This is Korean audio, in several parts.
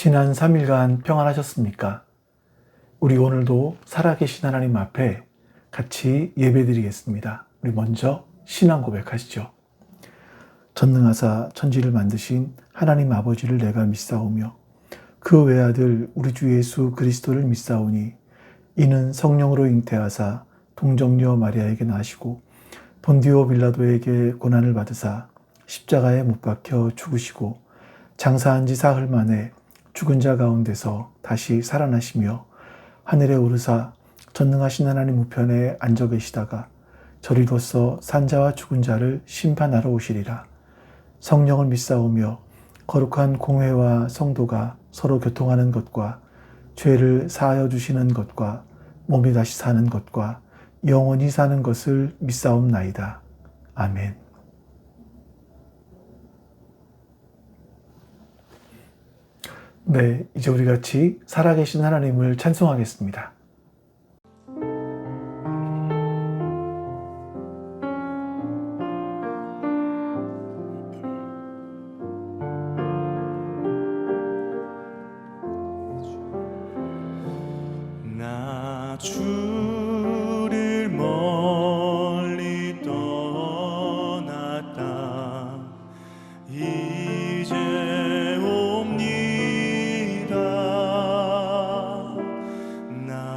지난 3일간 평안하셨습니까? 우리 오늘도 살아계신 하나님 앞에 같이 예배드리겠습니다. 우리 먼저 신앙 고백하시죠. 전능하사 천지를 만드신 하나님 아버지를 내가 믿사오며 그 외아들 우리 주 예수 그리스도를 믿사오니 이는 성령으로 잉태하사 동정녀 마리아에게 나시고 본디오 빌라도에게 고난을 받으사 십자가에 못 박혀 죽으시고 장사한 지 사흘 만에 죽은 자 가운데서 다시 살아나시며 하늘에 오르사 전능하신 하나님 우편에 앉아 계시다가 저리로서 산자와 죽은 자를 심판하러 오시리라. 성령을 믿사오며 거룩한 공회와 성도가 서로 교통하는 것과 죄를 사하여 주시는 것과 몸이 다시 사는 것과 영원히 사는 것을 믿사옵나이다. 아멘. 네, 이제 우리 같이 살아계신 하나님을 찬송하겠습니다. 나 주를 멀리 떠났다 이제 옵니다. 나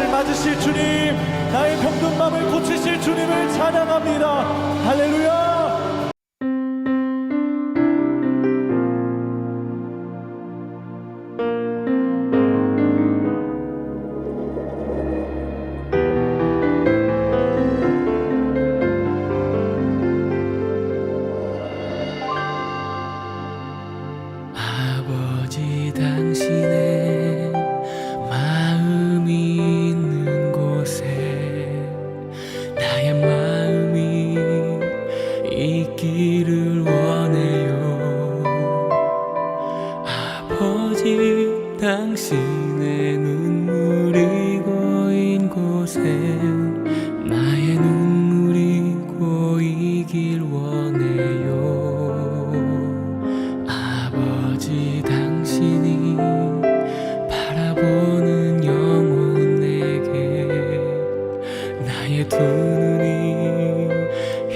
나를 맞으실 주님, 나의 병든 마음을 고치실 주님을 찬양합니다. 할렐루야. 아버지 당신의 마음이 있는 곳에 나의 마음이 있기를 원해요. 아버지 당신의 눈물이 고인 곳엔 나의 눈물이 고이길 원해요. 아버지 당신이 바라보는 영혼에게 나의 두 눈이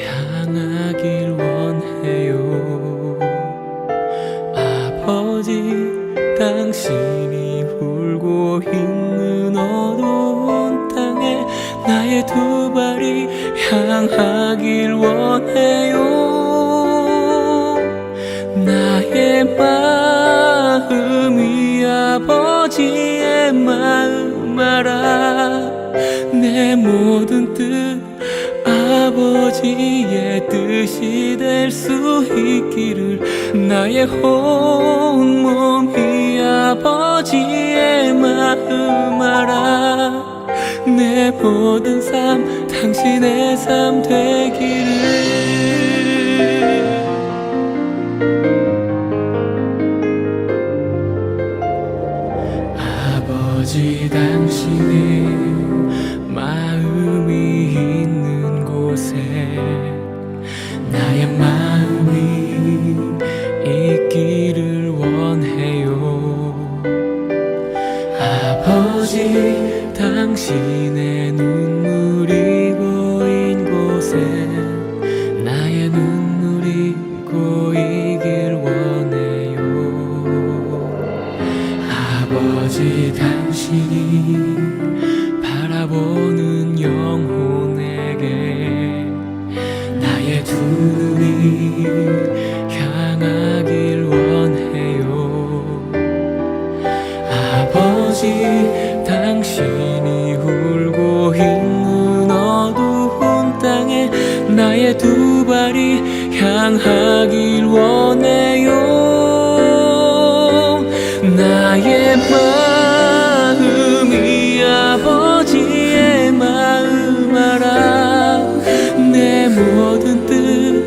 향하길 원해요. 아버지 당신이 울고 있는 어두운 땅에 나의 두 발이 향하길 원해요. 나의 마음이 아버지의 마음 알아. 내 모든 뜻 아버지의 뜻이 될 수 있기를. 나의 온몸이 아버지의 마음 알아. 내 모든 삶 당신의 삶 되기를. 아버지 당신의 마음이 있는 곳에 나의 마음이 있기를 원해요. 아버지 당신의 눈물이 고인 곳에 나의 눈물이 고이길 원해요. 아버지 당신이 바라보는 영혼에게 나의 두 눈이 향하길 원해요. 아버지 당신이 울고 있는 어두운 땅에 나의 두 발이 향하길 원해요. 나의 마음이 아버지의 마음 알아. 내 모든 뜻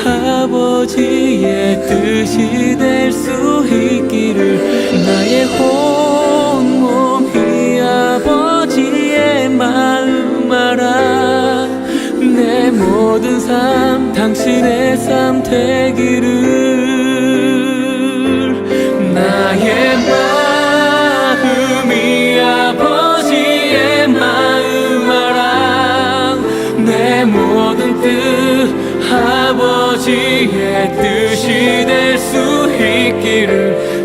아버지의 뜻이 될 수 있기를. 나의 온몸이 아버지의 마음 알아. 내 모든 삶 당신의 삶 되기를. 나의 마음이 아버지의 마음 알아. 내 모든 뜻 아버지의 뜻이 될 수 있기를.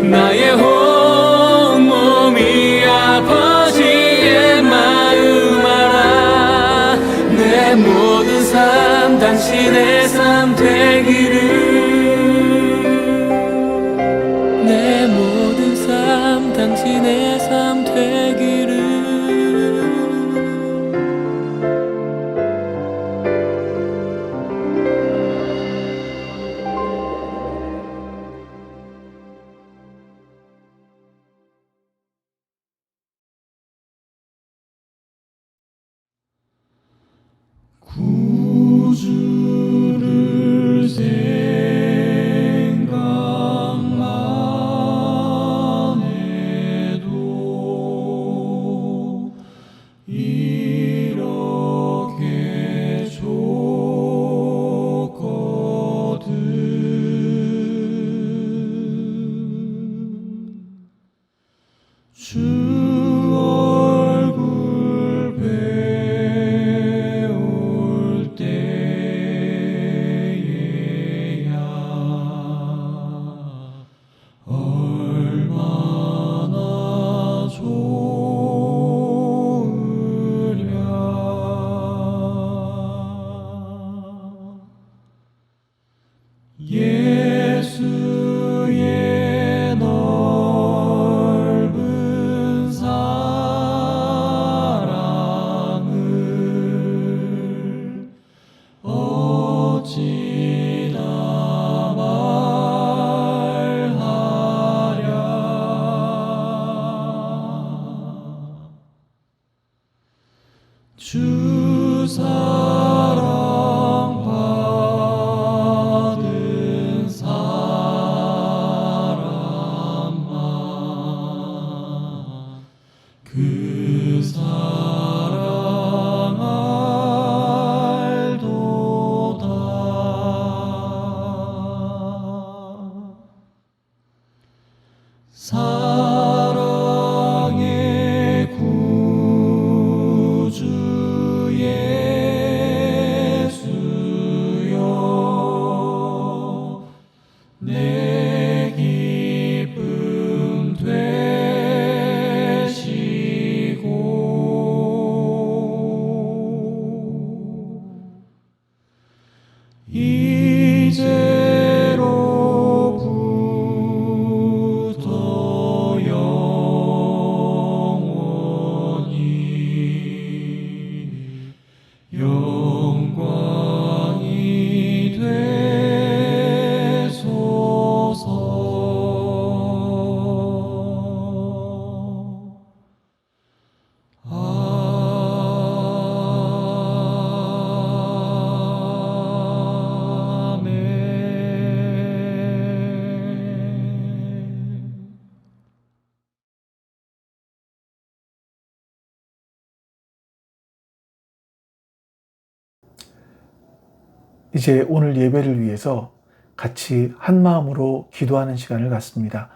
나의 온몸이 아버지의 마음 알아. 내 모든 삶 당신의 삶 되기를. 내 모든 삶 당신의 삶 되기를. 구주를 생각만 해도 주 사랑받은 사람아 그 사랑 알도다. 사랑의 구주 예수여 내 기쁨 되시고 이제로부터 영원히 영광이 되소서. 아멘. 이제 오늘 예배를 위해서 같이 한 마음으로 기도하는 시간을 갖습니다.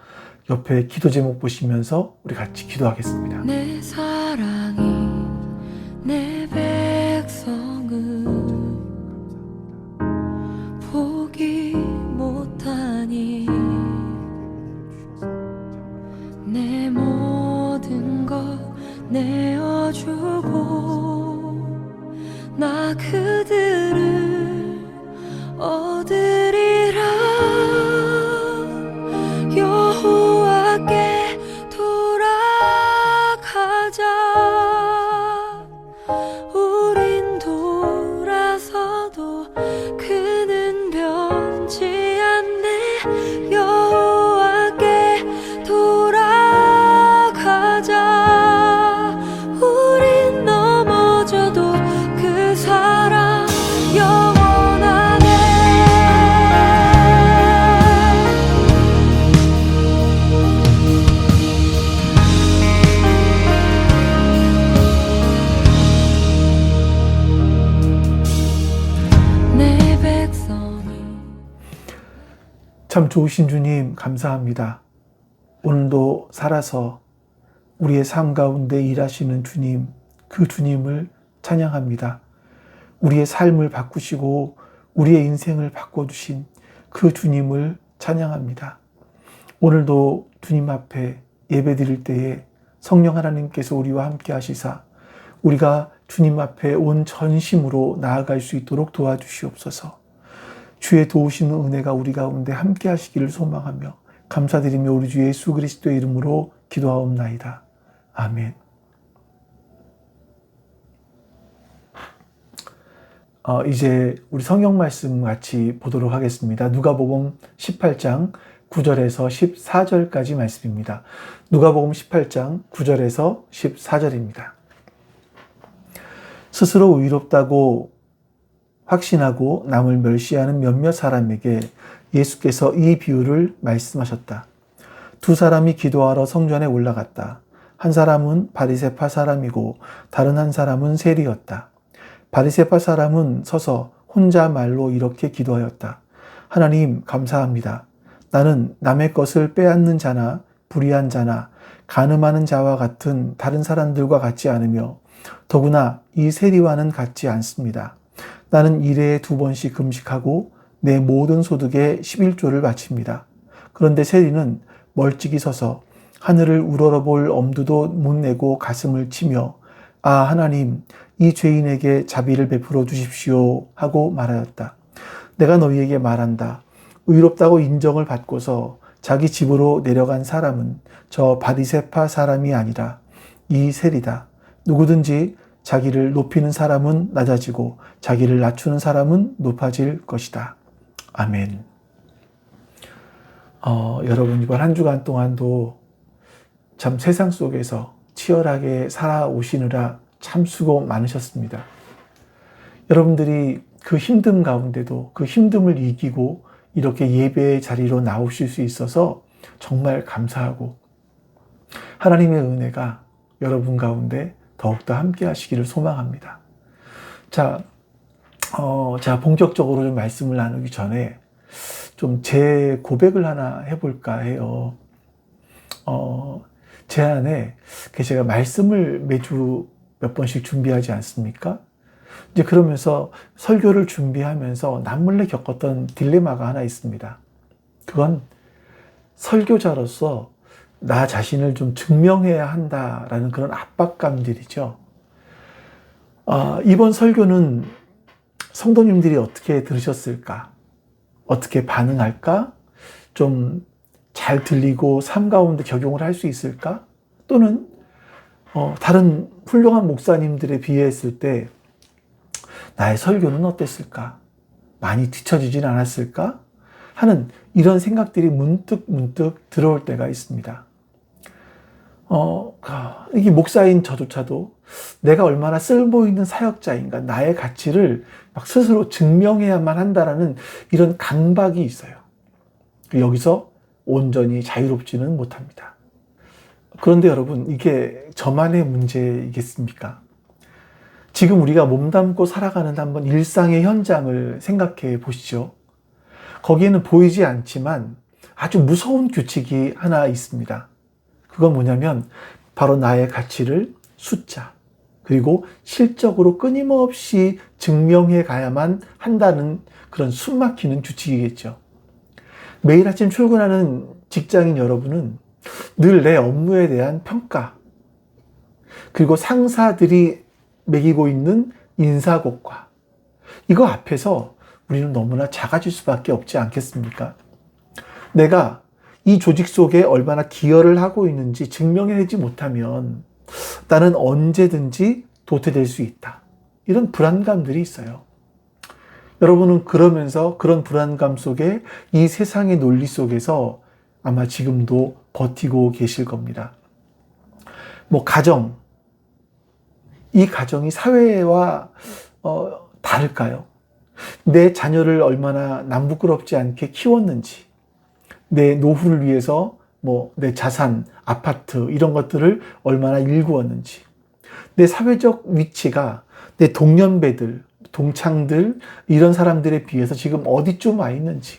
옆에 기도 제목 보시면서 우리 같이 기도하겠습니다. 내 사랑이 내 백성을 포기 못하니 내 모든 것 내어주고 나 그들을 얻으리라. 여호와께 돌아가자. 우린 돌아서도 그는 변치 않네. 여호와께 돌아가자. 우린 넘어져도 그 사랑 영원하네. 내 백성이 참 좋으신 주님 감사합니다. 오늘도 살아서 우리의 삶 가운데 일하시는 주님, 그 주님을 찬양합니다. 우리의 삶을 바꾸시고 우리의 인생을 바꿔주신 그 주님을 찬양합니다. 오늘도 주님 앞에 예배드릴 때에 성령 하나님께서 우리와 함께 하시사 우리가 주님 앞에 온 전심으로 나아갈 수 있도록 도와주시옵소서. 주의 도우시는 은혜가 우리 가운데 함께 하시기를 소망하며 감사드리며 우리 주 예수 그리스도의 이름으로 기도하옵나이다. 아멘. 이제 우리 성경 말씀 같이 보도록 하겠습니다. 누가복음 18장 9절에서 14절까지 말씀입니다. 누가복음 18장 9절에서 14절입니다. 스스로 의롭다고 확신하고 남을 멸시하는 몇몇 사람에게 예수께서 이 비유를 말씀하셨다. 두 사람이 기도하러 성전에 올라갔다. 한 사람은 바리새파 사람이고 다른 한 사람은 세리였다. 바리새파 사람은 서서 혼자 말로 이렇게 기도하였다. 하나님 감사합니다. 나는 남의 것을 빼앗는 자나 불의한 자나 간음하는 자와 같은 다른 사람들과 같지 않으며 더구나 이 세리와는 같지 않습니다. 나는 일회에 2번씩 금식하고 내 모든 소득의 11조를 바칩니다. 그런데 세리는 멀찍이 서서 하늘을 우러러볼 엄두도 못 내고 가슴을 치며 아 하나님 이 죄인에게 자비를 베풀어 주십시오 하고 말하였다. 내가 너희에게 말한다. 의롭다고 인정을 받고서 자기 집으로 내려간 사람은 저 바리새파 사람이 아니라 이 세리다. 누구든지 자기를 높이는 사람은 낮아지고 자기를 낮추는 사람은 높아질 것이다. 아멘. 여러분 이번 한 주간 동안도 참 세상 속에서 치열하게 살아오시느라 참 수고 많으셨습니다. 여러분들이 그 힘듦 가운데도 그 힘듦을 이기고 이렇게 예배의 자리로 나오실 수 있어서 정말 감사하고 하나님의 은혜가 여러분 가운데 더욱더 함께 하시기를 소망합니다. 자, 본격적으로 좀 말씀을 나누기 전에 좀 제 고백을 하나 해볼까 해요. 제 안에 제가 말씀을 매주 몇 번씩 준비하지 않습니까? 이제 그러면서 설교를 준비하면서 남몰래 겪었던 딜레마가 하나 있습니다. 그건 설교자로서 나 자신을 좀 증명해야 한다라는 그런 압박감들이죠. 이번 설교는 성도님들이 어떻게 들으셨을까? 어떻게 반응할까? 좀 잘 들리고 삶 가운데 적용을 할 수 있을까? 또는 다른 훌륭한 목사님들에 비했을 때 나의 설교는 어땠을까? 많이 뒤처지진 않았을까? 하는 이런 생각들이 문득 들어올 때가 있습니다. 이게 목사인 저조차도 내가 얼마나 쓸모있는 사역자인가, 나의 가치를 막 스스로 증명해야만 한다라는 이런 강박이 있어요. 여기서 온전히 자유롭지는 못합니다. 그런데 여러분, 이게 저만의 문제이겠습니까? 지금 우리가 몸담고 살아가는 한번 일상의 현장을 생각해 보시죠. 거기에는 보이지 않지만 아주 무서운 규칙이 하나 있습니다. 그건 뭐냐면 바로 나의 가치를 숫자, 그리고 실적으로 끊임없이 증명해 가야만 한다는 그런 숨막히는 규칙이겠죠. 매일 아침 출근하는 직장인 여러분은 늘 내 업무에 대한 평가, 그리고 상사들이 매기고 있는 인사고과, 이거 앞에서 우리는 너무나 작아질 수밖에 없지 않겠습니까? 내가 이 조직 속에 얼마나 기여를 하고 있는지 증명해내지 못하면 나는 언제든지 도태될 수 있다. 이런 불안감들이 있어요. 여러분은 그러면서 그런 불안감 속에 이 세상의 논리 속에서 아마 지금도 버티고 계실 겁니다. 가정, 이 가정이 사회와 다를까요? 내 자녀를 얼마나 남부끄럽지 않게 키웠는지, 내 노후를 위해서 내 자산, 아파트 이런 것들을 얼마나 일구었는지, 내 사회적 위치가 내 동년배들, 동창들 이런 사람들에 비해서 지금 어디쯤 와 있는지,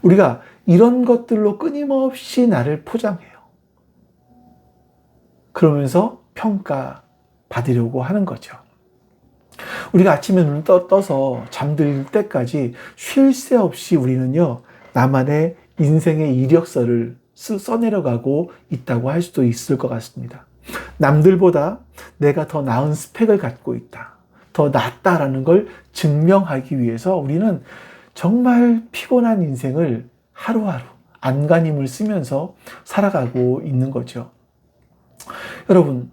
우리가 이런 것들로 끊임없이 나를 포장해요. 그러면서 평가받으려고 하는 거죠. 우리가 아침에 눈을 떠서 잠들 때까지 쉴 새 없이 우리는요, 나만의 인생의 이력서를 써내려가고 있다고 할 수도 있을 것 같습니다. 남들보다 내가 더 나은 스펙을 갖고 있다, 더 낫다라는 걸 증명하기 위해서 우리는 정말 피곤한 인생을 하루하루 안간힘을 쓰면서 살아가고 있는 거죠. 여러분,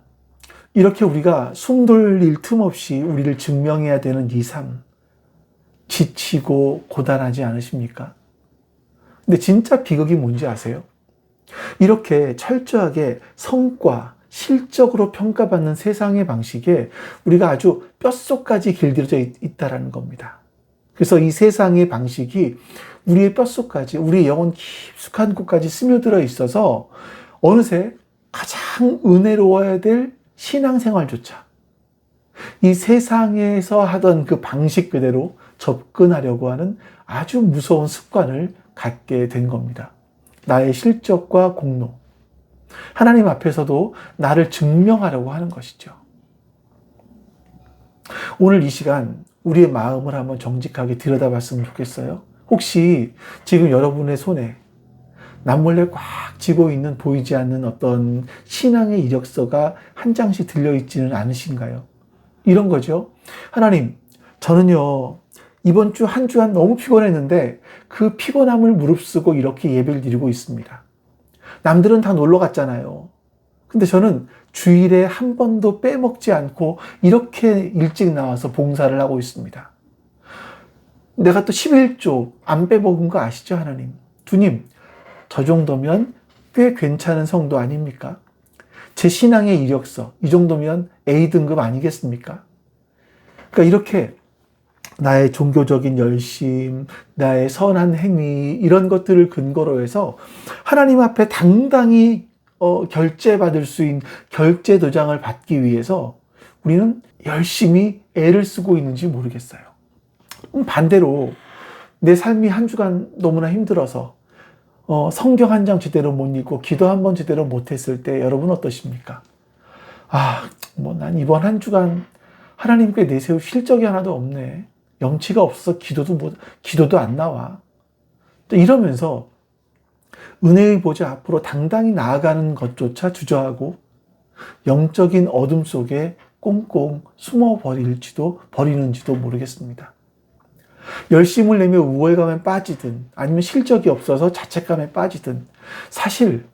이렇게 우리가 숨 돌릴 틈 없이 우리를 증명해야 되는 이 삶, 지치고 고단하지 않으십니까? 근데 진짜 비극이 뭔지 아세요? 이렇게 철저하게 성과, 실적으로 평가받는 세상의 방식에 우리가 아주 뼛속까지 길들여져 있다는 겁니다. 그래서 이 세상의 방식이 우리의 뼛속까지, 우리의 영혼 깊숙한 곳까지 스며들어 있어서 어느새 가장 은혜로워야 될 신앙생활조차 이 세상에서 하던 그 방식 그대로 접근하려고 하는 아주 무서운 습관을 갖게 된 겁니다. 나의 실적과 공로, 하나님 앞에서도 나를 증명하려고 하는 것이죠. 오늘 이 시간 우리의 마음을 한번 정직하게 들여다봤으면 좋겠어요. 혹시 지금 여러분의 손에 남몰래 꽉 쥐고 있는 보이지 않는 어떤 신앙의 이력서가 한 장씩 들려있지는 않으신가요? 이런 거죠. 하나님, 저는요, 이번 주 한 주간 너무 피곤했는데 그 피곤함을 무릅쓰고 이렇게 예배를 드리고 있습니다. 남들은 다 놀러 갔잖아요. 근데 저는 주일에 한 번도 빼먹지 않고 이렇게 일찍 나와서 봉사를 하고 있습니다. 내가 또 11조 안 빼먹은 거 아시죠, 하나님? 주님, 저 정도면 꽤 괜찮은 성도 아닙니까? 제 신앙의 이력서, 이 정도면 A등급 아니겠습니까? 그러니까 이렇게 나의 종교적인 열심, 나의 선한 행위, 이런 것들을 근거로 해서 하나님 앞에 당당히 결제받을 수 있는 결제 도장을 받기 위해서 우리는 열심히 애를 쓰고 있는지 모르겠어요. 반대로 내 삶이 한 주간 너무나 힘들어서 성경 한 장 제대로 못 읽고 기도 한 번 제대로 못했을 때 여러분 어떠십니까? 난 이번 한 주간 하나님께 내세울 실적이 하나도 없네. 영치가 없어서 기도도 안 나와. 이러면서 은혜의 보좌 앞으로 당당히 나아가는 것조차 주저하고 영적인 어둠 속에 꽁꽁 숨어 버리는지도 모르겠습니다. 열심을 내며 우월감에 빠지든 아니면 실적이 없어서 자책감에 빠지든 사실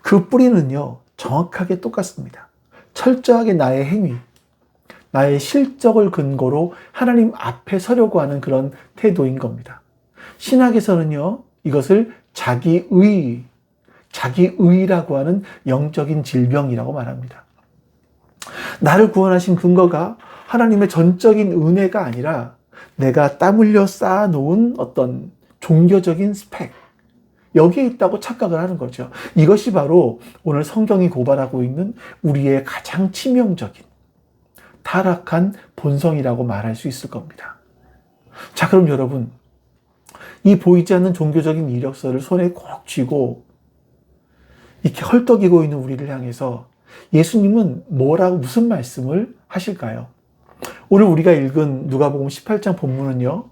그 뿌리는요 정확하게 똑같습니다. 철저하게 나의 행위, 나의 실적을 근거로 하나님 앞에 서려고 하는 그런 태도인 겁니다. 신학에서는요 이것을 자기의라고 하는 영적인 질병이라고 말합니다. 나를 구원하신 근거가 하나님의 전적인 은혜가 아니라 내가 땀 흘려 쌓아놓은 어떤 종교적인 스펙, 여기에 있다고 착각을 하는 거죠. 이것이 바로 오늘 성경이 고발하고 있는 우리의 가장 치명적인 타락한 본성이라고 말할 수 있을 겁니다. 자, 그럼 여러분, 이 보이지 않는 종교적인 이력서를 손에 꼭 쥐고 이렇게 헐떡이고 있는 우리를 향해서 예수님은 무슨 말씀을 하실까요? 오늘 우리가 읽은 누가복음 18장 본문은요,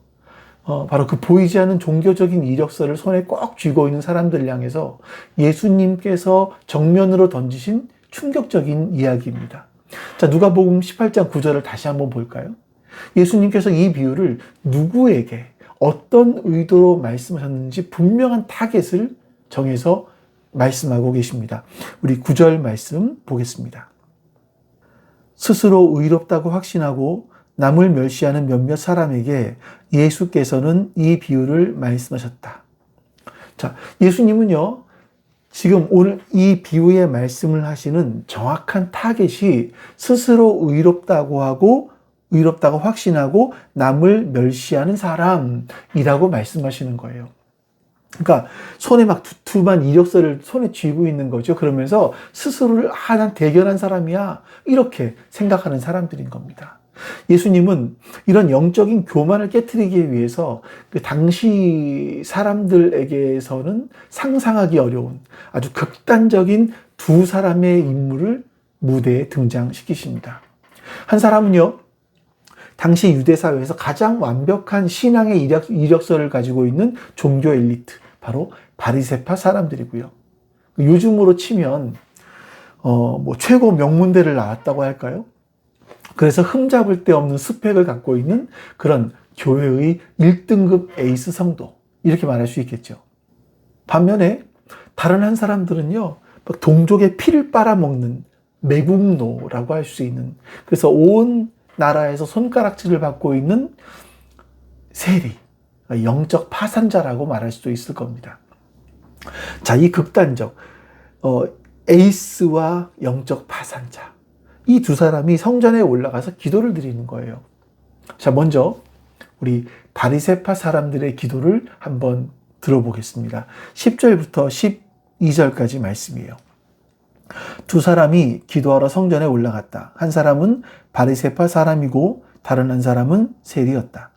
바로 그 보이지 않는 종교적인 이력서를 손에 꼭 쥐고 있는 사람들을 향해서 예수님께서 정면으로 던지신 충격적인 이야기입니다. 자, 누가복음 18장 9절을 다시 한번 볼까요? 예수님께서 이 비유를 누구에게 어떤 의도로 말씀하셨는지 분명한 타겟을 정해서 말씀하고 계십니다. 우리 9절 말씀 보겠습니다. 스스로 의롭다고 확신하고 남을 멸시하는 몇몇 사람에게 예수께서는 이 비유를 말씀하셨다. 자, 예수님은요, 지금 오늘 이 비유의 말씀을 하시는 정확한 타겟이 스스로 의롭다고 확신하고 남을 멸시하는 사람이라고 말씀하시는 거예요. 그러니까 손에 막 두툼한 이력서를 손에 쥐고 있는 거죠. 그러면서 스스로를 난 대견한 사람이야 이렇게 생각하는 사람들인 겁니다. 예수님은 이런 영적인 교만을 깨트리기 위해서 그 당시 사람들에게서는 상상하기 어려운 아주 극단적인 두 사람의 인물을 무대에 등장시키십니다. 한 사람은요, 당시 유대 사회에서 가장 완벽한 신앙의 이력서를 가지고 있는 종교 엘리트, 바로 바리새파 사람들이고요. 요즘으로 치면 최고 명문대를 나왔다고 할까요? 그래서 흠잡을 데 없는 스펙을 갖고 있는 그런 교회의 1등급 에이스 성도, 이렇게 말할 수 있겠죠. 반면에 다른 한 사람들은요, 동족의 피를 빨아먹는 매국노라고 할 수 있는, 그래서 온 나라에서 손가락질을 받고 있는 세리, 영적 파산자라고 말할 수도 있을 겁니다. 자, 이 극단적 에이스와 영적 파산자, 이 두 사람이 성전에 올라가서 기도를 드리는 거예요. 자, 먼저 우리 바리새파 사람들의 기도를 한번 들어보겠습니다. 10절부터 12절까지 말씀이에요. 두 사람이 기도하러 성전에 올라갔다. 한 사람은 바리새파 사람이고 다른 한 사람은 세리였다.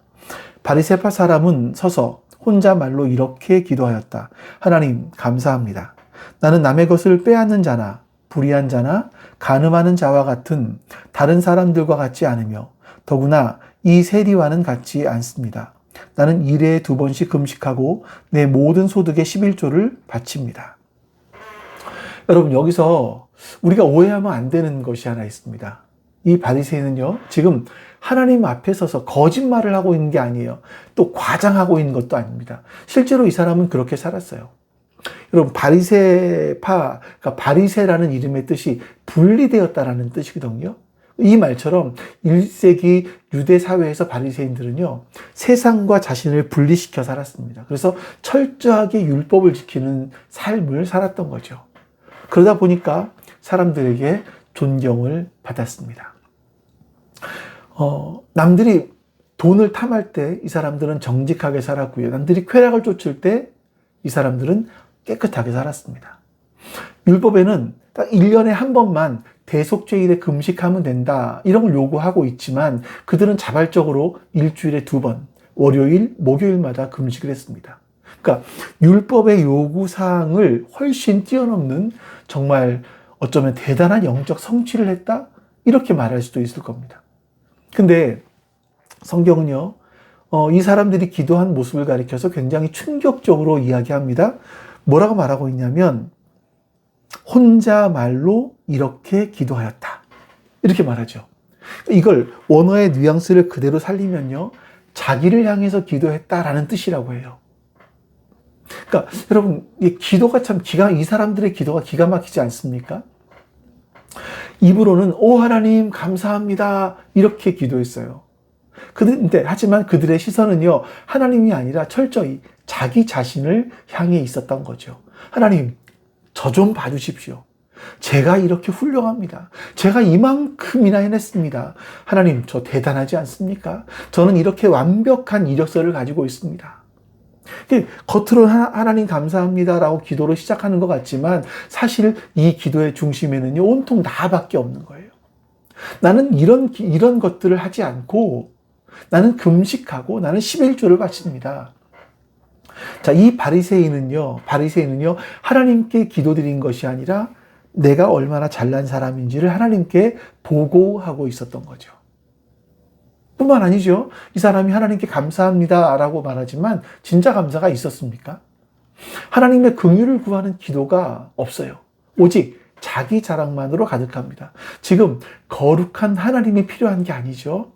바리새파 사람은 서서 혼자 말로 이렇게 기도하였다. 하나님, 감사합니다. 나는 남의 것을 빼앗는 자나 불의한 자나 간음하는 자와 같은 다른 사람들과 같지 않으며 더구나 이 세리와는 같지 않습니다. 나는 일에 2번씩 금식하고 내 모든 소득의 11조를 바칩니다. 여러분, 여기서 우리가 오해하면 안 되는 것이 하나 있습니다. 이 바리새인은요, 지금 하나님 앞에 서서 거짓말을 하고 있는 게 아니에요. 또 과장하고 있는 것도 아닙니다. 실제로 이 사람은 그렇게 살았어요. 여러분, 바리새파, 그러니까 바리새라는 이름의 뜻이 분리되었다라는 뜻이거든요. 이 말처럼 1세기 유대 사회에서 바리새인들은요, 세상과 자신을 분리시켜 살았습니다. 그래서 철저하게 율법을 지키는 삶을 살았던 거죠. 그러다 보니까 사람들에게 존경을 받았습니다. 남들이 돈을 탐할 때 이 사람들은 정직하게 살았고요. 남들이 쾌락을 쫓을 때 이 사람들은 깨끗하게 살았습니다. 율법에는 딱 1년에 한 번만 대속죄일에 금식하면 된다, 이런 걸 요구하고 있지만 그들은 자발적으로 일주일에 2번, 월요일, 목요일마다 금식을 했습니다. 그러니까 율법의 요구사항을 훨씬 뛰어넘는 정말 어쩌면 대단한 영적 성취를 했다, 이렇게 말할 수도 있을 겁니다. 근데 성경은요, 이 사람들이 기도한 모습을 가리켜서 굉장히 충격적으로 이야기합니다. 뭐라고 말하고 있냐면 혼자 말로 이렇게 기도하였다, 이렇게 말하죠. 이걸 원어의 뉘앙스를 그대로 살리면요, 자기를 향해서 기도했다라는 뜻이라고 해요. 그러니까 여러분, 이 기도가 참 이 사람들의 기도가 기가 막히지 않습니까? 입으로는 오 하나님 감사합니다, 이렇게 기도했어요. 근데 하지만 그들의 시선은요, 하나님이 아니라 철저히 자기 자신을 향해 있었던 거죠. 하나님, 저 좀 봐주십시오. 제가 이렇게 훌륭합니다. 제가 이만큼이나 해냈습니다. 하나님, 저 대단하지 않습니까? 저는 이렇게 완벽한 이력서를 가지고 있습니다. 겉으로는 하나님 감사합니다라고 기도로 시작하는 것 같지만 사실 이 기도의 중심에는요, 온통 나밖에 없는 거예요. 나는 이런 것들을 하지 않고 나는 금식하고 나는 11조를 바칩니다. 자, 이 바리새인은요, 하나님께 기도드린 것이 아니라 내가 얼마나 잘난 사람인지를 하나님께 보고하고 있었던 거죠. 뿐만 아니죠. 이 사람이 하나님께 감사합니다라고 말하지만 진짜 감사가 있었습니까? 하나님의 긍휼을 구하는 기도가 없어요. 오직 자기 자랑만으로 가득합니다. 지금 거룩한 하나님이 필요한 게 아니죠.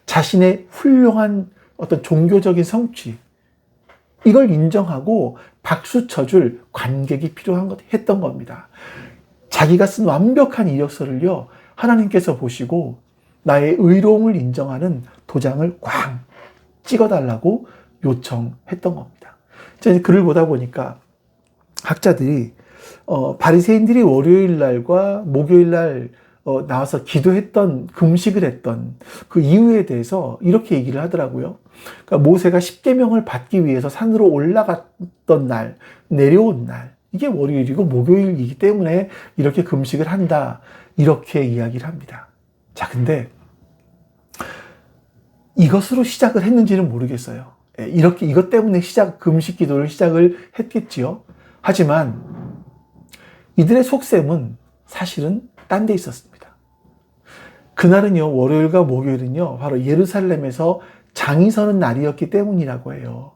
자신의 훌륭한 어떤 종교적인 성취, 이걸 인정하고 박수 쳐줄 관객이 했던 겁니다. 자기가 쓴 완벽한 이력서를요, 하나님께서 보시고 나의 의로움을 인정하는 도장을 꽝 찍어달라고 요청했던 겁니다. 제가 글을 보다 보니까 학자들이 바리새인들이 월요일 날과 목요일 날 나와서 기도했던, 금식을 했던 그 이유에 대해서 이렇게 얘기를 하더라고요. 그러니까 모세가 십계명을 받기 위해서 산으로 올라갔던 날, 내려온 날, 이게 월요일이고 목요일이기 때문에 이렇게 금식을 한다, 이렇게 이야기를 합니다. 자, 근데 이것으로 시작을 했는지는 모르겠어요. 이것 때문에 금식 기도를 시작을 했겠지요. 하지만 이들의 속셈은 사실은 딴 데 있었습니다. 그날은요, 월요일과 목요일은요, 바로 예루살렘에서 장이 서는 날이었기 때문이라고 해요.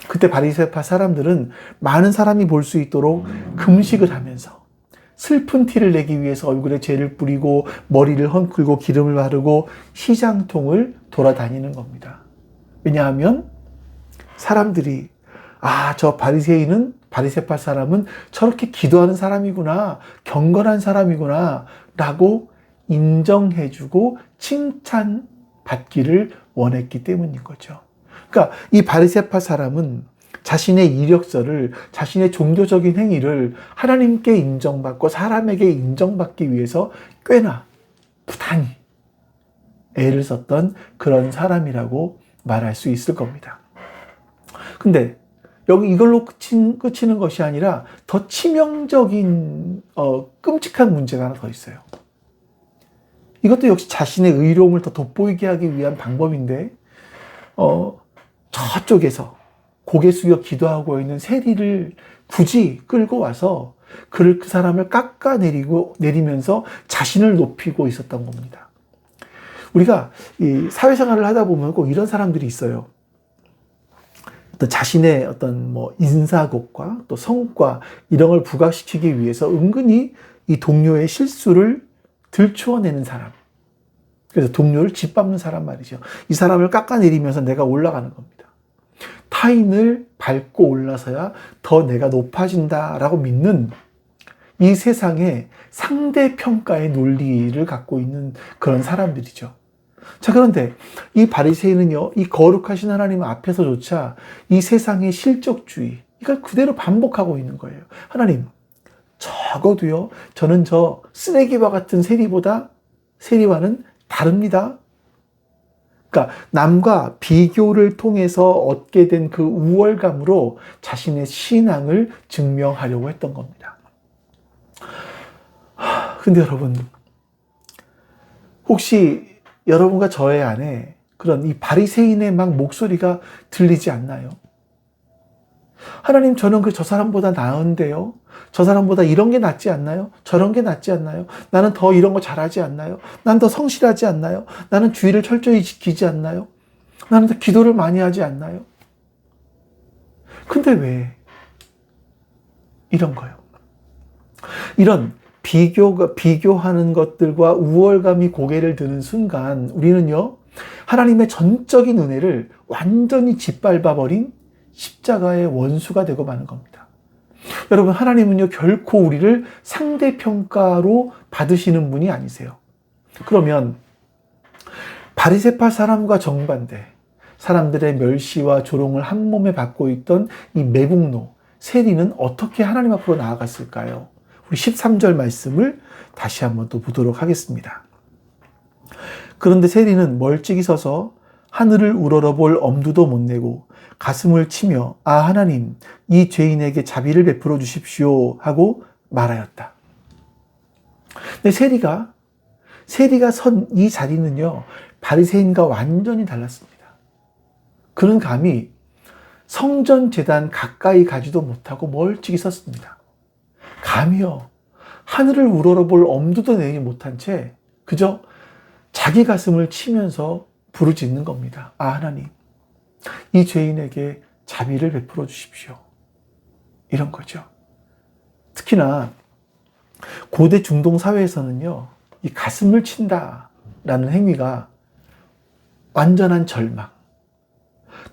그때 바리새파 사람들은 많은 사람이 볼 수 있도록 금식을 하면서 슬픈 티를 내기 위해서 얼굴에 죄를 뿌리고 머리를 헝클고 기름을 바르고 시장통을 돌아다니는 겁니다. 왜냐하면 사람들이 저 바리새파 사람은 저렇게 기도하는 사람이구나, 경건한 사람이구나 라고 인정해주고 칭찬받기를 원했기 때문인 거죠. 그러니까 이 바리새파 사람은 자신의 이력서를, 자신의 종교적인 행위를 하나님께 인정받고 사람에게 인정받기 위해서 꽤나 부단히 애를 썼던 그런 사람이라고 말할 수 있을 겁니다. 근데 여기 이걸로 끝이는 것이 아니라 더 치명적인 끔찍한 문제가 하나 더 있어요. 이것도 역시 자신의 의로움을 더 돋보이게 하기 위한 방법인데 저쪽에서 고개 숙여 기도하고 있는 세리를 굳이 끌고 와서 그 사람을 내리면서 자신을 높이고 있었던 겁니다. 우리가 이 사회생활을 하다 보면 꼭 이런 사람들이 있어요. 어떤 자신의 어떤 인사곡과 또 성과 이런 걸 부각시키기 위해서 은근히 이 동료의 실수를 들추어내는 사람. 그래서 동료를 짓밟는 사람 말이죠. 이 사람을 깎아내리면서 내가 올라가는 겁니다. 타인을 밟고 올라서야 더 내가 높아진다라고 믿는 이 세상의 상대평가의 논리를 갖고 있는 그런 사람들이죠. 자, 그런데 이 바리새인은요, 이 거룩하신 하나님 앞에서조차 이 세상의 실적주의, 이걸 그대로 반복하고 있는 거예요. 하나님, 적어도요, 저는 저 쓰레기와 같은 세리와는 다릅니다. 그러니까 남과 비교를 통해서 얻게 된 그 우월감으로 자신의 신앙을 증명하려고 했던 겁니다. 근데 여러분, 혹시 여러분과 저의 안에 그런 이 바리새인의 막 목소리가 들리지 않나요? 하나님, 저는 저 사람보다 나은데요? 저 사람보다 이런 게 낫지 않나요? 저런 게 낫지 않나요? 나는 더 이런 거 잘하지 않나요? 난 더 성실하지 않나요? 나는 주의를 철저히 지키지 않나요? 나는 더 기도를 많이 하지 않나요? 근데 왜 이런 거요? 이런 비교하는 것들과 우월감이 고개를 드는 순간 우리는요, 하나님의 전적인 은혜를 완전히 짓밟아버린 십자가의 원수가 되고 마는 겁니다. 여러분, 하나님은요, 결코 우리를 상대평가로 받으시는 분이 아니세요. 그러면 바리새파 사람과 정반대, 사람들의 멸시와 조롱을 한 몸에 받고 있던 이 매국노, 세리는 어떻게 하나님 앞으로 나아갔을까요? 우리 13절 말씀을 다시 한번 또 보도록 하겠습니다. 그런데 세리는 멀찍이 서서 하늘을 우러러볼 엄두도 못 내고 가슴을 치며 아 하나님, 이 죄인에게 자비를 베풀어 주십시오 하고 말하였다. 근데 세리가 선 이 자리는요, 바리새인과 완전히 달랐습니다. 그는 감히 성전 제단 가까이 가지도 못하고 멀찍이 섰습니다. 감히요, 하늘을 우러러볼 엄두도 내지 못한 채 그저 자기 가슴을 치면서 부르짖는 겁니다. 아 하나님, 이 죄인에게 자비를 베풀어 주십시오. 이런 거죠. 특히나 고대 중동 사회에서는요, 이 가슴을 친다라는 행위가 완전한 절망,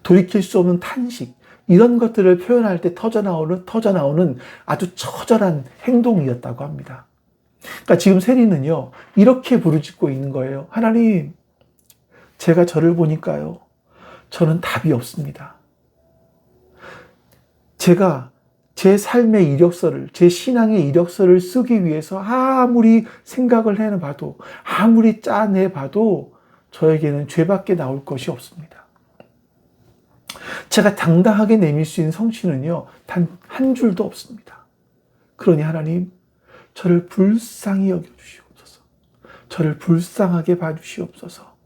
돌이킬 수 없는 탄식, 이런 것들을 표현할 때 터져나오는 아주 처절한 행동이었다고 합니다. 그러니까 지금 세리는요, 이렇게 부르짖고 있는 거예요. 하나님, 제가 저를 보니까요, 저는 답이 없습니다. 제가 제 삶의 이력서를, 제 신앙의 이력서를 쓰기 위해서 아무리 생각을 해봐도, 아무리 짜내봐도 저에게는 죄밖에 나올 것이 없습니다. 제가 당당하게 내밀 수 있는 성취는요, 단 한 줄도 없습니다. 그러니 하나님, 저를 불쌍히 여겨주시옵소서. 저를 불쌍하게 봐주시옵소서.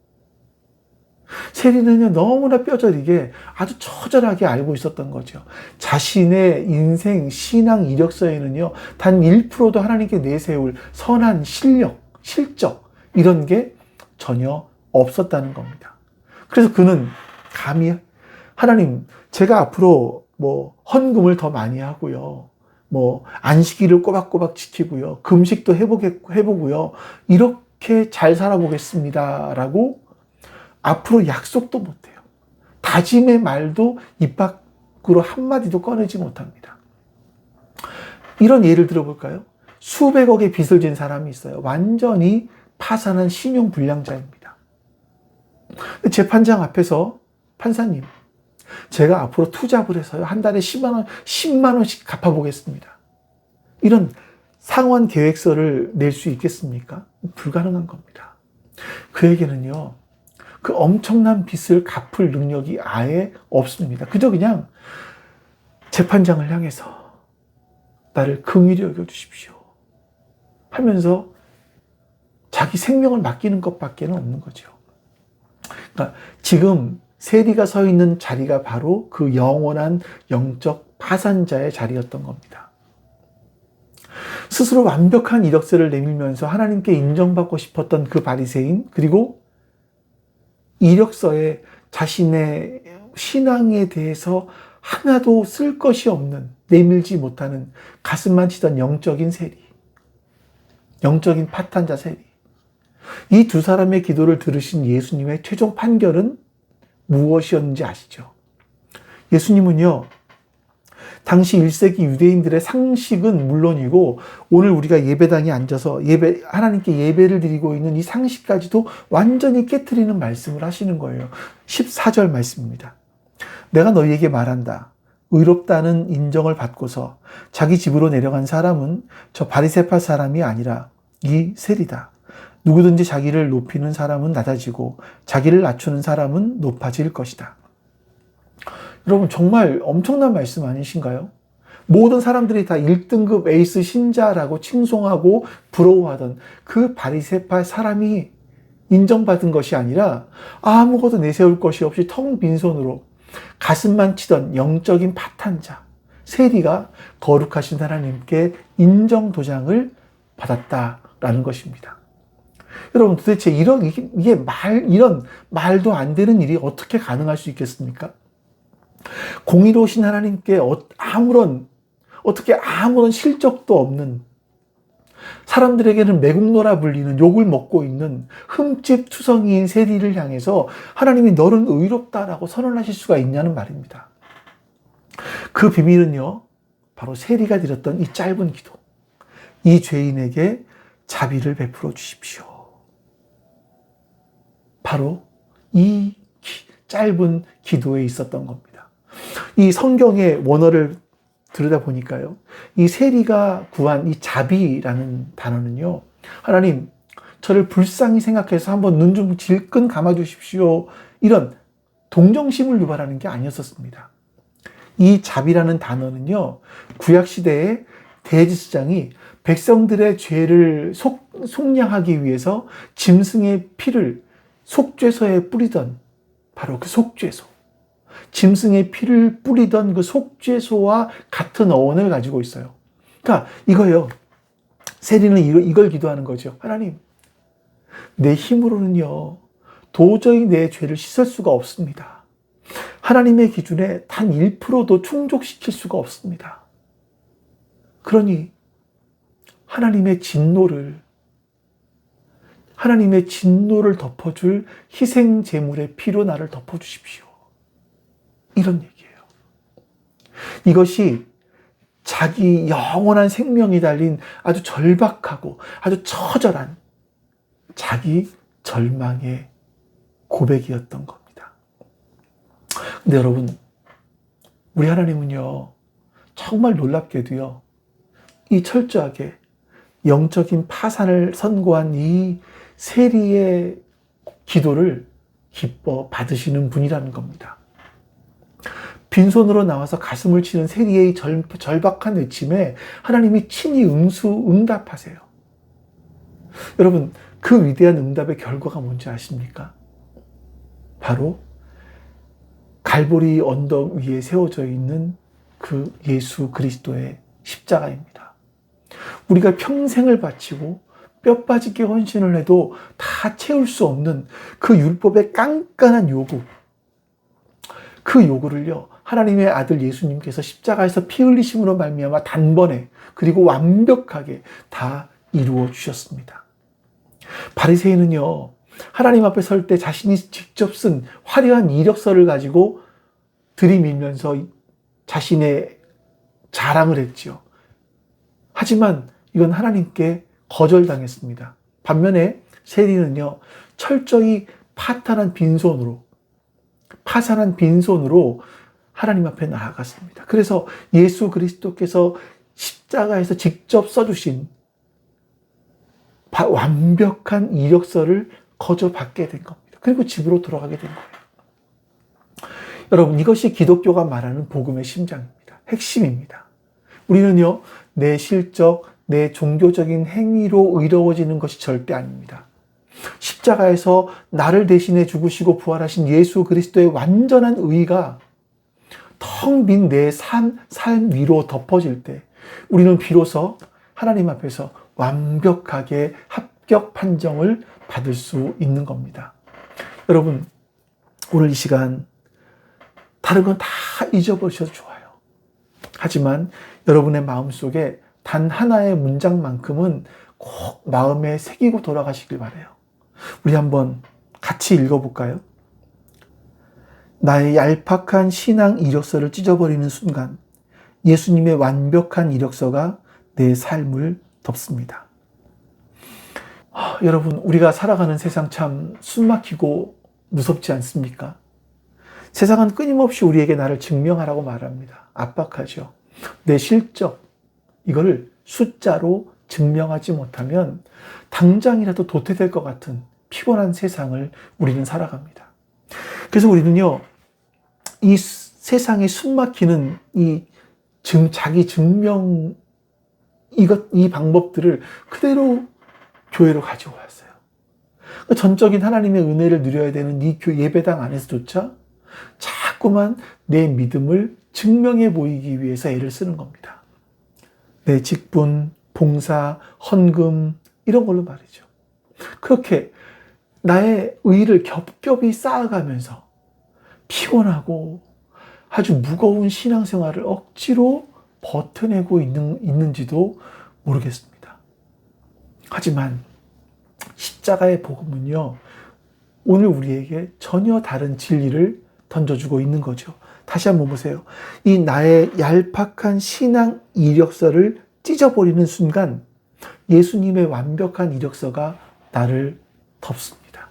세리는요, 너무나 뼈저리게 아주 처절하게 알고 있었던 거죠. 자신의 인생, 신앙 이력서에는요, 단 1%도 하나님께 내세울 선한 실적, 이런 게 전혀 없었다는 겁니다. 그래서 그는 감히 하나님, 제가 앞으로 헌금을 더 많이 하고요, 안식일을 꼬박꼬박 지키고요, 금식도 해보고요, 이렇게 잘 살아보겠습니다 라고 앞으로 약속도 못해요. 다짐의 말도 입 밖으로 한마디도 꺼내지 못합니다. 이런 예를 들어볼까요? 수백억의 빚을 진 사람이 있어요. 완전히 파산한 신용불량자입니다. 재판장 앞에서 판사님, 제가 앞으로 투잡을 해서요, 한 달에 10만 원씩 갚아보겠습니다. 이런 상환 계획서를 낼 수 있겠습니까? 불가능한 겁니다. 그에게는요, 그 엄청난 빚을 갚을 능력이 아예 없습니다. 그저 그냥 재판장을 향해서 나를 긍휼히 여겨주십시오 하면서 자기 생명을 맡기는 것밖에 없는 거죠. 그러니까 지금 세리가 서 있는 자리가 바로 그 영원한 영적 파산자의 자리였던 겁니다. 스스로 완벽한 이력서를 내밀면서 하나님께 인정받고 싶었던 그 바리새인, 그리고 이력서에 자신의 신앙에 대해서 하나도 쓸 것이 없는, 내밀지 못하는 가슴만 치던 영적인 세리, 영적인 파탄자 세리. 이 두 사람의 기도를 들으신 예수님의 최종 판결은 무엇이었는지 아시죠? 예수님은요, 당시 1세기 유대인들의 상식은 물론이고 오늘 우리가 예배당에 앉아서 하나님께 예배를 드리고 있는 이 상식까지도 완전히 깨트리는 말씀을 하시는 거예요. 14절 말씀입니다. 내가 너희에게 말한다. 의롭다는 인정을 받고서 자기 집으로 내려간 사람은 저 바리새파 사람이 아니라 이 셀이다. 누구든지 자기를 높이는 사람은 낮아지고 자기를 낮추는 사람은 높아질 것이다. 여러분, 정말 엄청난 말씀 아니신가요? 모든 사람들이 다 1등급 에이스 신자라고 칭송하고 부러워하던 그 바리새파 사람이 인정받은 것이 아니라 아무것도 내세울 것이 없이 텅 빈 손으로 가슴만 치던 영적인 파탄자 세리가 거룩하신 하나님께 인정 도장을 받았다라는 것입니다. 여러분, 도대체 이런 말도 안 되는 일이 어떻게 가능할 수 있겠습니까? 공의로우신 하나님께 어떻게 아무런 실적도 없는, 사람들에게는 매국노라 불리는, 욕을 먹고 있는 흠집투성이인 세리를 향해서 하나님이 너는 의롭다라고 선언하실 수가 있냐는 말입니다. 그 비밀은요, 바로 세리가 드렸던 이 짧은 기도, 이 죄인에게 자비를 베풀어 주십시오. 바로 이 짧은 기도에 있었던 겁니다. 이 성경의 원어를 들여다보니까요, 이 세리가 구한 이 자비라는 단어는요, 하나님, 저를 불쌍히 생각해서 한번 눈 좀 질끈 감아주십시오, 이런 동정심을 유발하는 게 아니었었습니다. 이 자비라는 단어는요, 구약시대에 대제사장이 백성들의 죄를 속량하기 위해서 짐승의 피를 속죄소에 뿌리던, 바로 그 속죄소, 짐승의 피를 뿌리던 그 속죄소와 같은 어원을 가지고 있어요. 그러니까 이거예요. 세리는 이걸 기도하는 거죠. 하나님, 내 힘으로는요, 도저히 내 죄를 씻을 수가 없습니다. 하나님의 기준에 단 1%도 충족시킬 수가 없습니다. 그러니 하나님의 진노를 덮어줄 희생 제물의 피로 나를 덮어주십시오. 이런 얘기예요. 이것이 자기 영원한 생명이 달린 아주 절박하고 아주 처절한 자기 절망의 고백이었던 겁니다. 근데 여러분, 우리 하나님은요, 정말 놀랍게도요, 이 철저하게 영적인 파산을 선고한 이 세리의 기도를 기뻐 받으시는 분이라는 겁니다. 빈손으로 나와서 가슴을 치는 세리의 절박한 외침에 하나님이 친히 응답하세요. 여러분, 그 위대한 응답의 결과가 뭔지 아십니까? 바로 갈보리 언덕 위에 세워져 있는 그 예수 그리스도의 십자가입니다. 우리가 평생을 바치고 뼈 빠지게 헌신을 해도 다 채울 수 없는 그 율법의 깐깐한 요구, 그 요구를요, 하나님의 아들 예수님께서 십자가에서 피 흘리심으로 말미암아 단번에 그리고 완벽하게 다 이루어 주셨습니다. 바리새인은요, 하나님 앞에 설 때 자신이 직접 쓴 화려한 이력서를 가지고 들이밀면서 자신의 자랑을 했지요. 하지만 이건 하나님께 거절당했습니다. 반면에 세리는요, 철저히 파산한 빈손으로 하나님 앞에 나아갔습니다. 그래서 예수 그리스도께서 십자가에서 직접 써주신 완벽한 이력서를 거저 받게 된 겁니다. 그리고 집으로 돌아가게 된 거예요. 여러분, 이것이 기독교가 말하는 복음의 심장입니다. 핵심입니다. 우리는요, 내 실적, 내 종교적인 행위로 의로워지는 것이 절대 아닙니다. 십자가에서 나를 대신해 죽으시고 부활하신 예수 그리스도의 완전한 의가 텅 빈 내 삶 위로 덮어질 때 우리는 비로소 하나님 앞에서 완벽하게 합격 판정을 받을 수 있는 겁니다. 여러분, 오늘 이 시간 다른 건 다 잊어버리셔도 좋아요. 하지만 여러분의 마음속에 단 하나의 문장만큼은 꼭 마음에 새기고 돌아가시길 바라요. 우리 한번 같이 읽어볼까요? 나의 얄팍한 신앙 이력서를 찢어버리는 순간 예수님의 완벽한 이력서가 내 삶을 덮습니다. 여러분, 우리가 살아가는 세상 참 숨막히고 무섭지 않습니까? 세상은 끊임없이 우리에게 나를 증명하라고 말합니다. 압박하죠. 내 실적, 이거를 숫자로 증명하지 못하면 당장이라도 도태될 것 같은 피곤한 세상을 우리는 살아갑니다. 그래서 우리는요, 이 세상에 숨막히는 자기 증명, 이 방법들을 그대로 교회로 가지고 왔어요. 전적인 하나님의 은혜를 누려야 되는 이 예배당 안에서조차 자꾸만 내 믿음을 증명해 보이기 위해서 애를 쓰는 겁니다. 내 직분, 봉사, 헌금, 이런 걸로 말이죠. 그렇게 나의 의의를 겹겹이 쌓아가면서 피곤하고 아주 무거운 신앙생활을 억지로 버텨내고 있는지도 모르겠습니다. 하지만 십자가의 복음은요, 오늘 우리에게 전혀 다른 진리를 던져주고 있는 거죠. 다시 한번 보세요. 이 나의 얄팍한 신앙 이력서를 찢어버리는 순간 예수님의 완벽한 이력서가 나를 덮습니다.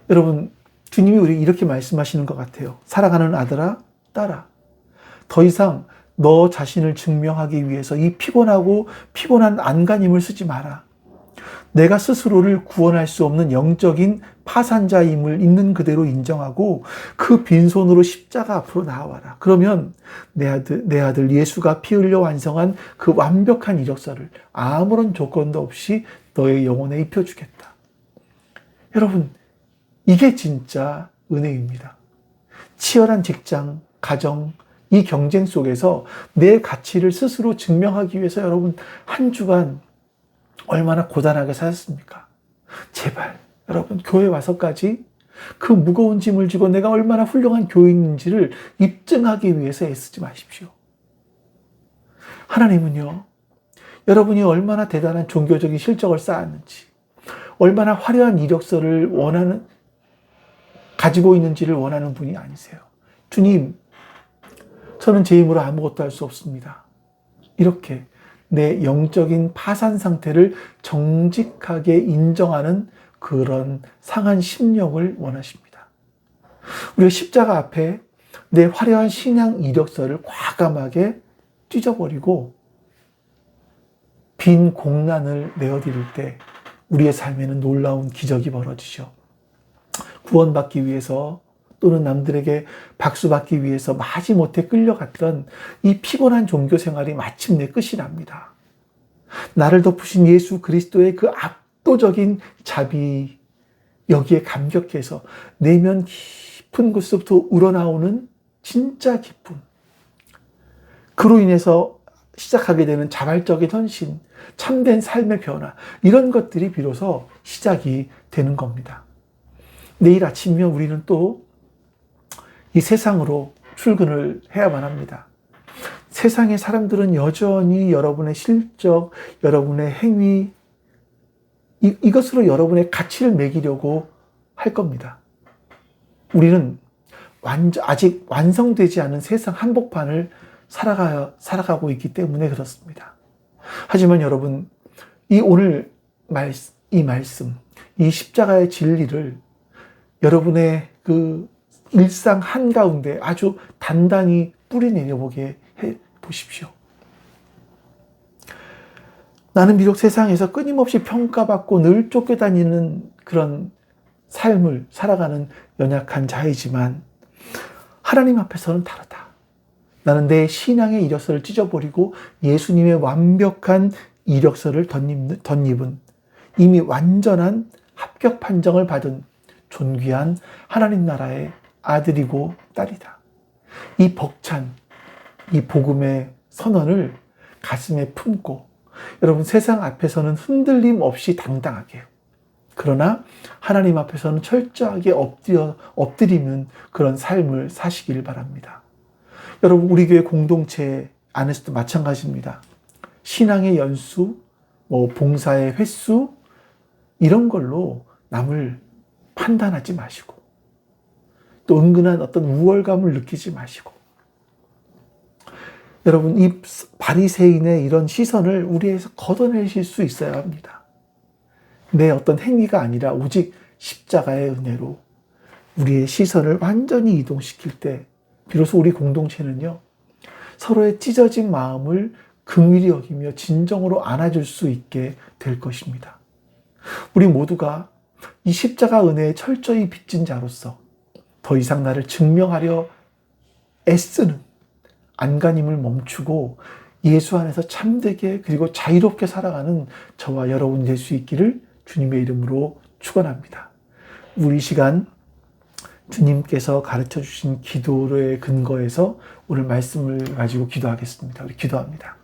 여러분, 주님이 우리 이렇게 말씀하시는 것 같아요. 사랑하는 아들아, 딸아, 더 이상 너 자신을 증명하기 위해서 이 피곤한 안간힘을 쓰지 마라. 내가 스스로를 구원할 수 없는 영적인 파산자임을 있는 그대로 인정하고 그 빈손으로 십자가 앞으로 나와라. 그러면 내 아들 예수가 피 흘려 완성한 그 완벽한 이력서를 아무런 조건도 없이 너의 영혼에 입혀주겠다. 여러분, 이게 진짜 은혜입니다. 치열한 직장, 가정, 이 경쟁 속에서 내 가치를 스스로 증명하기 위해서 여러분 한 주간 얼마나 고단하게 사셨습니까? 제발 여러분 교회 와서까지 그 무거운 짐을 지고 내가 얼마나 훌륭한 교인인지를 입증하기 위해서 애쓰지 마십시오. 하나님은요, 여러분이 얼마나 대단한 종교적인 실적을 쌓았는지, 얼마나 화려한 이력서를 가지고 있는지를 원하는 분이 아니세요. 주님, 저는 제 힘으로 아무것도 할 수 없습니다. 이렇게 내 영적인 파산 상태를 정직하게 인정하는 그런 상한 심령을 원하십니다. 우리가 십자가 앞에 내 화려한 신앙 이력서를 과감하게 찢어버리고 빈 공란을 내어드릴 때 우리의 삶에는 놀라운 기적이 벌어지죠. 구원받기 위해서 또는 남들에게 박수받기 위해서 마지못해 끌려갔던 이 피곤한 종교 생활이 마침내 끝이 납니다. 나를 덮으신 예수 그리스도의 그 압도적인 자비, 여기에 감격해서 내면 깊은 곳에서부터 우러나오는 진짜 기쁨, 그로 인해서 시작하게 되는 자발적인 헌신, 참된 삶의 변화, 이런 것들이 비로소 시작이 되는 겁니다. 내일 아침이면 우리는 또 이 세상으로 출근을 해야만 합니다. 세상의 사람들은 여전히 여러분의 실적, 여러분의 행위, 이것으로 여러분의 가치를 매기려고 할 겁니다. 우리는 아직 완성되지 않은 세상 한복판을 살아가고 있기 때문에 그렇습니다. 하지만 여러분, 오늘 이 말씀, 이 십자가의 진리를 여러분의 그 일상 한가운데 아주 단단히 뿌리내려 보게 해 보십시오. 나는 비록 세상에서 끊임없이 평가받고 늘 쫓겨다니는 그런 삶을 살아가는 연약한 자이지만 하나님 앞에서는 다르다. 나는 내 신앙의 이력서를 찢어버리고 예수님의 완벽한 이력서를 덧입은 이미 완전한 합격 판정을 받은 존귀한 하나님 나라의 아들이고 딸이다. 이 벅찬 이 복음의 선언을 가슴에 품고 여러분 세상 앞에서는 흔들림 없이 당당하게, 그러나 하나님 앞에서는 철저하게 엎드리는 그런 삶을 사시길 바랍니다. 여러분, 우리 교회 공동체 안에서도 마찬가지입니다. 신앙의 연수, 봉사의 횟수, 이런 걸로 남을 판단하지 마시고 또 은근한 어떤 우월감을 느끼지 마시고, 여러분 이 바리새인의 이런 시선을 우리에서 걷어내실 수 있어야 합니다. 내 어떤 행위가 아니라 오직 십자가의 은혜로 우리의 시선을 완전히 이동시킬 때 비로소 우리 공동체는요, 서로의 찢어진 마음을 긍휼히 여기며 진정으로 안아줄 수 있게 될 것입니다. 우리 모두가 이 십자가 은혜에 철저히 빚진 자로서 더 이상 나를 증명하려 애쓰는 안간힘을 멈추고 예수 안에서 참되게 그리고 자유롭게 살아가는 저와 여러분 될 수 있기를 주님의 이름으로 축원합니다. 우리 시간 주님께서 가르쳐 주신 기도의 근거에서 오늘 말씀을 가지고 기도하겠습니다. 우리 기도합니다.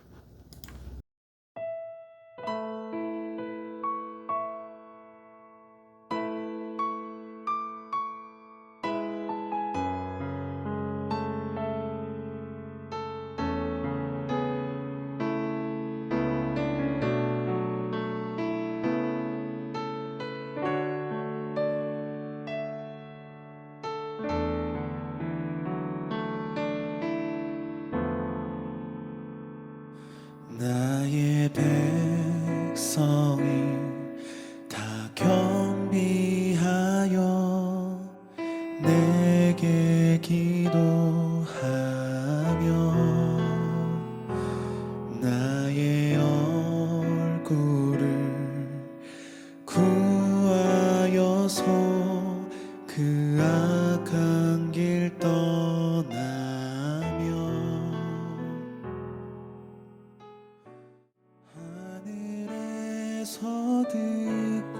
나의 백성이 다 겸비하여 내게 기도하며 나의 얼굴을 구하여서 그 악한 길 떠나며 하늘에서 듣고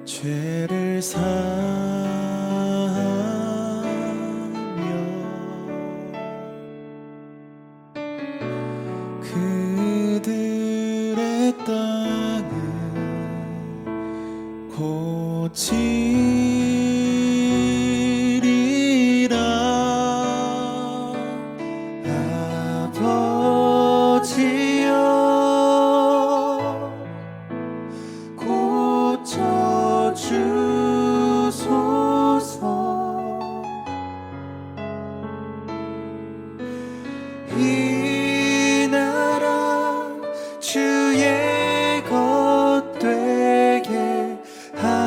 죄를 사하며 그들의 땅을 고치리라. 아버지여 고쳐주소서. 이 나라 주의 것 되게 하소서.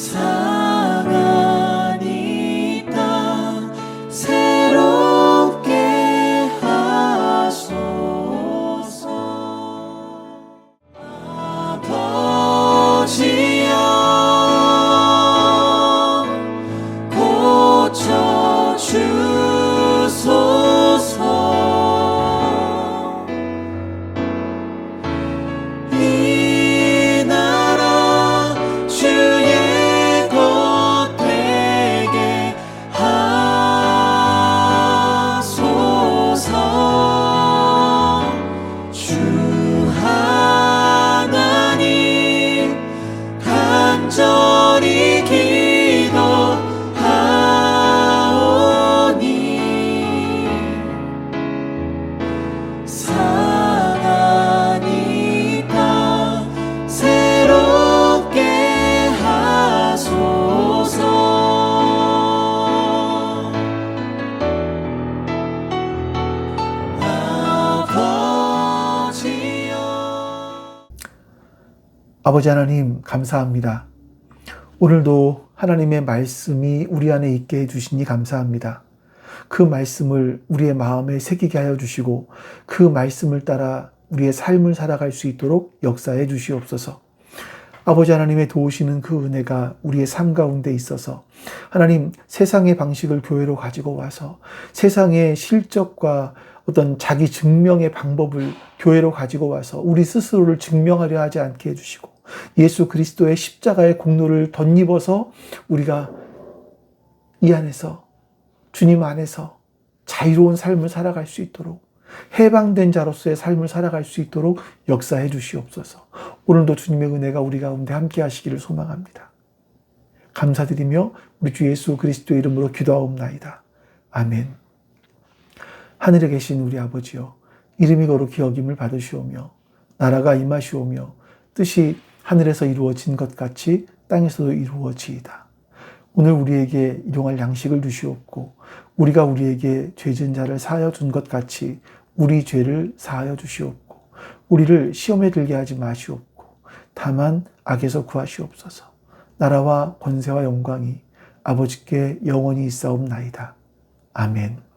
상한 이 땅 새롭게 하소서. 아버지여 고쳐주소서. 이 나라 주의 것 되게 하소서. 주 하나님 간절히 기도하오니 상한 이 땅 새롭게 하소서. 아버지여. 아버지 하나님 감사합니다. 오늘도 하나님의 말씀이 우리 안에 있게 해주시니 감사합니다. 그 말씀을 우리의 마음에 새기게 하여 주시고 그 말씀을 따라 우리의 삶을 살아갈 수 있도록 역사해 주시옵소서. 아버지 하나님의 도우시는 그 은혜가 우리의 삶 가운데 있어서 하나님 세상의 방식을 교회로 가지고 와서 세상의 실적과 어떤 자기 증명의 방법을 교회로 가지고 와서 우리 스스로를 증명하려 하지 않게 해주시고 예수 그리스도의 십자가의 공로를 덧입어서 우리가 이 안에서 주님 안에서 자유로운 삶을 살아갈 수 있도록 해방된 자로서의 삶을 살아갈 수 있도록 역사해 주시옵소서. 오늘도 주님의 은혜가 우리 가운데 함께 하시기를 소망합니다. 감사드리며 우리 주 예수 그리스도의 이름으로 기도하옵나이다. 아멘. 하늘에 계신 우리 아버지여, 이름이 거룩히 여김을 받으시오며 나라가 임하시오며 뜻이 하늘에서 이루어진 것 같이 땅에서도 이루어지이다. 오늘 우리에게 일용할 양식을 주시옵고 우리가 우리에게 죄진 자를 사하여 준 것 같이 우리 죄를 사하여 주시옵고 우리를 시험에 들게 하지 마시옵고 다만 악에서 구하시옵소서. 나라와 권세와 영광이 아버지께 영원히 있사옵나이다. 아멘.